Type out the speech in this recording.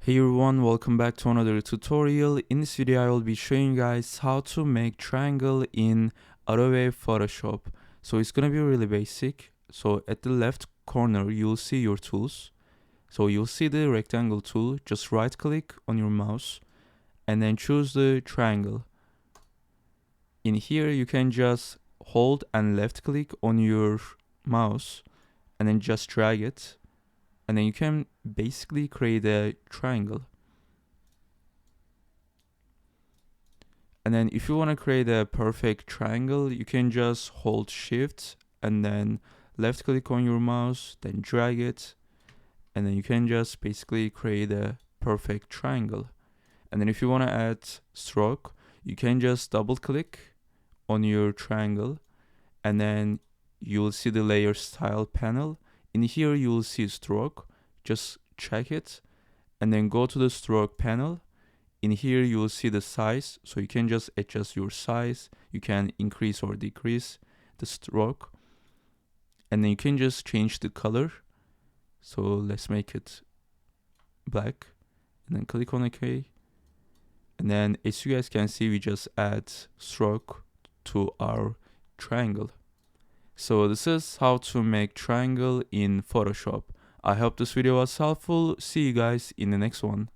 Hey everyone, welcome back to another tutorial. In this video I will be showing you guys how to make triangle in Adobe Photoshop. So it's gonna be really basic. So at the left corner you'll see your tools. So you'll see the rectangle tool, just right click on your mouse and then choose the triangle. In here you can just hold and left click on your mouse and then just drag it. And then you can basically create a triangle. And then if you want to create a perfect triangle, you can just hold shift and then left click on your mouse, then drag it. And then you can just basically create a perfect triangle. And then if you want to add stroke, you can just double click on your triangle and then you'll see the layer style panel. In here you'll see stroke, just check it and then go to the stroke panel. In here you will see the size, so you can just adjust your size. You can increase or decrease the stroke, and then you can just change the color. So let's make it black and then click on OK. And then as you guys can see, we just add stroke to our triangle. So this is how to make triangle in Photoshop. I hope this video was helpful. See you guys in the next one.